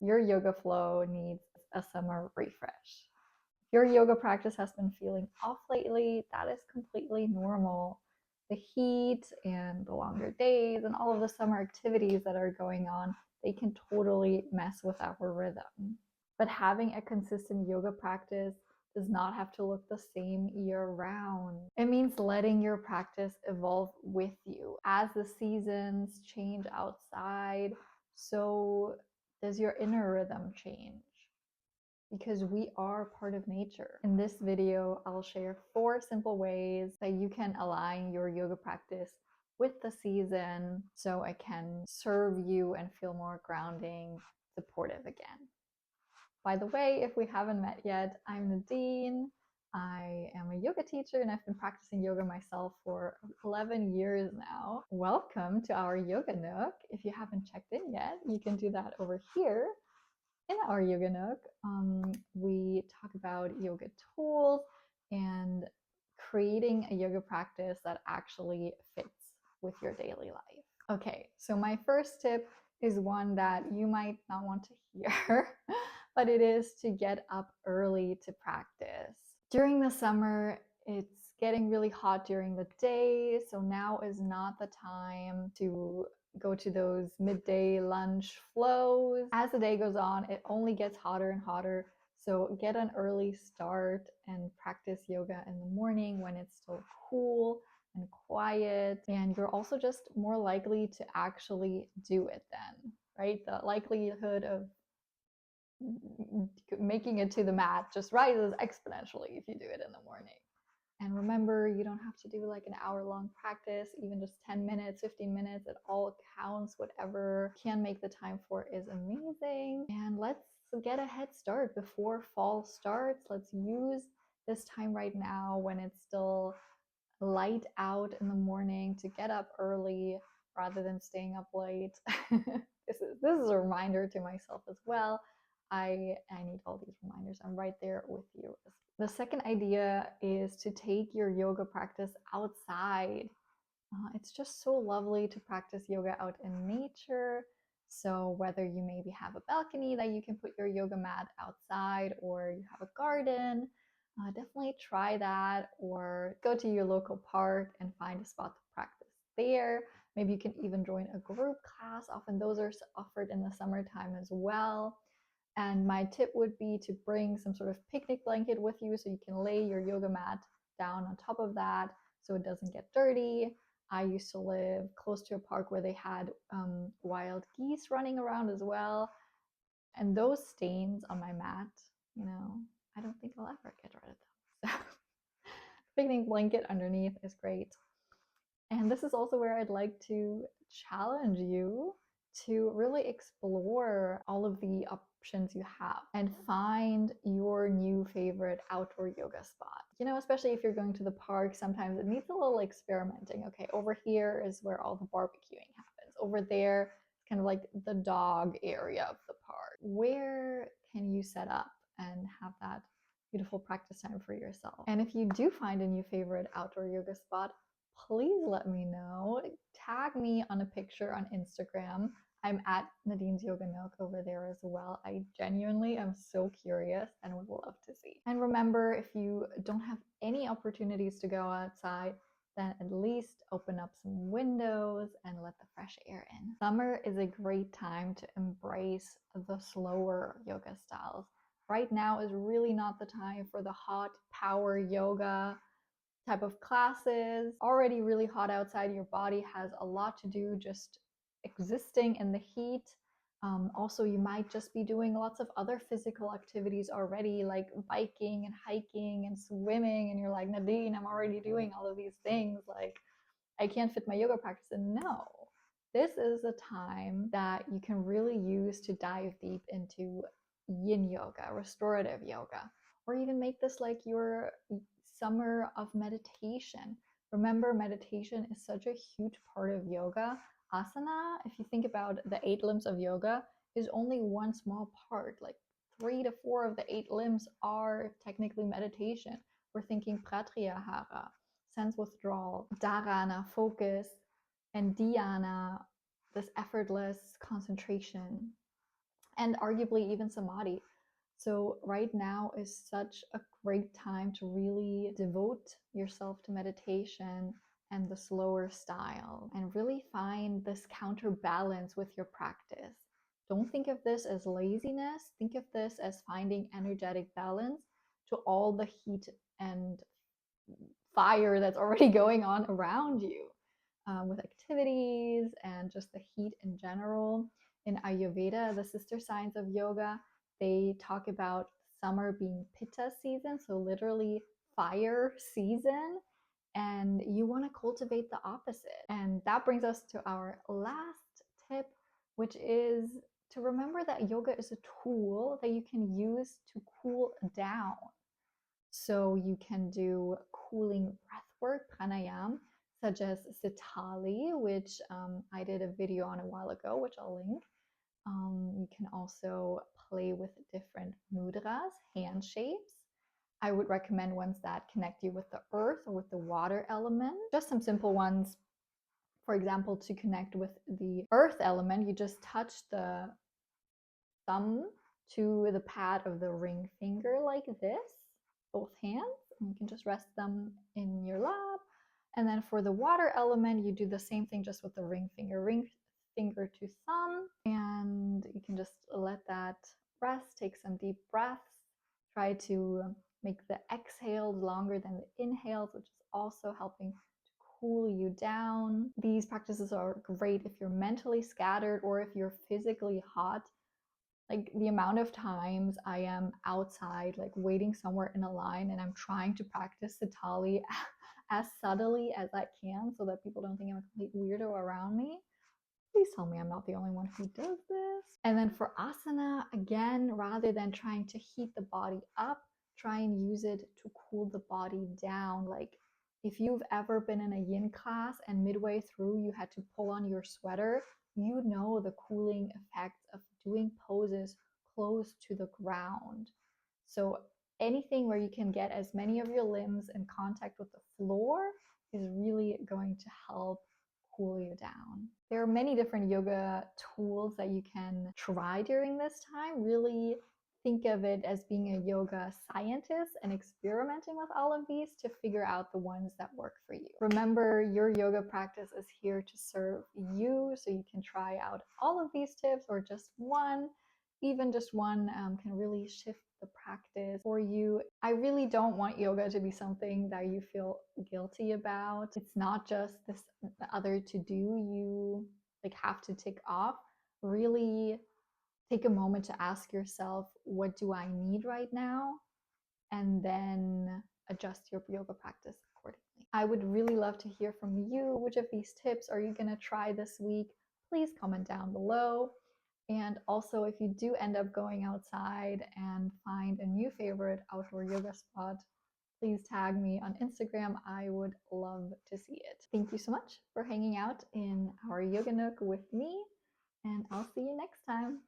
your yoga flow needs a summer refresh. If your yoga practice has been feeling off lately, that is completely normal. The heat and the longer days and all of the summer activities that are going on, they can totally mess with our rhythm. But having a consistent yoga practice does not have to look the same year round. It means letting your practice evolve with you. As the seasons change outside, so does your inner rhythm change, because we are part of nature. In this video, I'll share 4 simple ways that you can align your yoga practice with the season so it can serve you and feel more grounding, supportive again. By the way, if we haven't met yet, I'm Nadine. I am a yoga teacher and I've been practicing yoga myself for 11 years now. Welcome to our Yoga Nook. If you haven't checked in yet, you can do that over here in our Yoga Nook. We talk about yoga tools and creating a yoga practice that actually fits with your daily life. Okay, so my first tip is one that you might not want to hear, but it is to get up early to practice. During the summer, it's getting really hot during the day, so now is not the time to go to those midday lunch flows. As the day goes on, it only gets hotter and hotter. So get an early start and practice yoga in the morning when it's still cool and quiet. And you're also just more likely to actually do it then, right? The likelihood of making it to the mat just rises exponentially if you do it in the morning. And remember, you don't have to do like an hour-long practice, even just 10 minutes, 15 minutes, it all counts. Whatever can make the time for is amazing. And let's get a head start before fall starts. Let's use this time right now when it's still light out in the morning to get up early rather than staying up late. This is a reminder to myself as well. I need all these reminders. I'm right there with you. The second idea is to take your yoga practice outside. It's just so lovely to practice yoga out in nature. So whether you maybe have a balcony that you can put your yoga mat outside, or you have a garden, definitely try that, or go to your local park and find a spot to practice there. Maybe you can even join a group class. Often those are offered in the summertime as well. And my tip would be to bring some sort of picnic blanket with you so you can lay your yoga mat down on top of that so it doesn't get dirty. I used to live close to a park where they had wild geese running around as well. And those stains on my mat, I don't think I'll ever get rid of them. So picnic blanket underneath is great. And this is also where I'd like to challenge you to really explore all of the options you have and find your new favorite outdoor yoga spot. Especially if you're going to the park, sometimes it needs a little experimenting. Okay, over here is where all the barbecuing happens. Over there, it's kind of like the dog area of the park. Where can you set up and have that beautiful practice time for yourself? And if you do find a new favorite outdoor yoga spot, please let me know. Tag me on a picture on Instagram. I'm at Nadine's Yoga Nook over there as well. I genuinely am so curious and would love to see. And remember, if you don't have any opportunities to go outside, then at least open up some windows and let the fresh air in. Summer is a great time to embrace the slower yoga styles. Right now is really not the time for the hot power yoga type of classes. Already really hot outside, your body has a lot to do just existing in the heat. Also, you might just be doing lots of other physical activities already, like biking and hiking and swimming, and you're like, Nadine, I'm already doing all of these things, like I can't fit my yoga practice in. No, this is a time that you can really use to dive deep into yin yoga, restorative yoga, or even make this like your summer of meditation. Remember, meditation is such a huge part of yoga. Asana, if you think about the 8 limbs of yoga, is only one small part. Like 3 to 4 of the 8 limbs are technically meditation. We're thinking pratyahara, sense withdrawal, dharana, focus, and dhyana, this effortless concentration. and arguably even samadhi. So, right now is such a great time to really devote yourself to meditation and the slower style and really find this counterbalance with your practice. Don't think of this as laziness, think of this as finding energetic balance to all the heat and fire that's already going on around you, with activities and just the heat in general. In Ayurveda, the sister science of yoga, they talk about summer being pitta season, so literally fire season, and you want to cultivate the opposite. And that brings us to our last tip, which is to remember that yoga is a tool that you can use to cool down. So you can do cooling breath work, pranayam, such as Sitali, which I did a video on a while ago, which I'll link. You can also play with different mudras, hand shapes. I would recommend ones that connect you with the earth or with the water element. Just some simple ones. For example, to connect with the earth element, you just touch the thumb to the pad of the ring finger like this, both hands, and you can just rest them in your lap. And then for the water element, you do the same thing just with the ring finger to thumb, and you can just let that rest. Take some deep breaths. Try to make the exhales longer than the inhales, which is also helping to cool you down. These practices are great if you're mentally scattered or if you're physically hot. Like the amount of times I am outside, like waiting somewhere in a line, and I'm trying to practice Sitali as subtly as I can so that people don't think I'm a complete weirdo around me. Please tell me I'm not the only one who does this. And then for asana, again, rather than trying to heat the body up, try and use it to cool the body down. Like if you've ever been in a yin class and midway through you had to pull on your sweater, you know the cooling effects of doing poses close to the ground. So anything where you can get as many of your limbs in contact with the floor is really going to help cool you down. There are many different yoga tools that you can try during this time. Really think of it as being a yoga scientist and experimenting with all of these to figure out the ones that work for you. Remember, your yoga practice is here to serve you, so you can try out all of these tips or just one. Even just one can really shift the practice for you. I really don't want yoga to be something that you feel guilty about. It's not just this other to do you like have to tick off. Really take a moment to ask yourself, what do I need right now? And then adjust your yoga practice accordingly. I would really love to hear from you. Which of these tips are you going to try this week? Please comment down below. And also, if you do end up going outside and find a new favorite outdoor yoga spot, please tag me on Instagram. I would love to see it. Thank you so much for hanging out in our Yoga Nook with me, and I'll see you next time.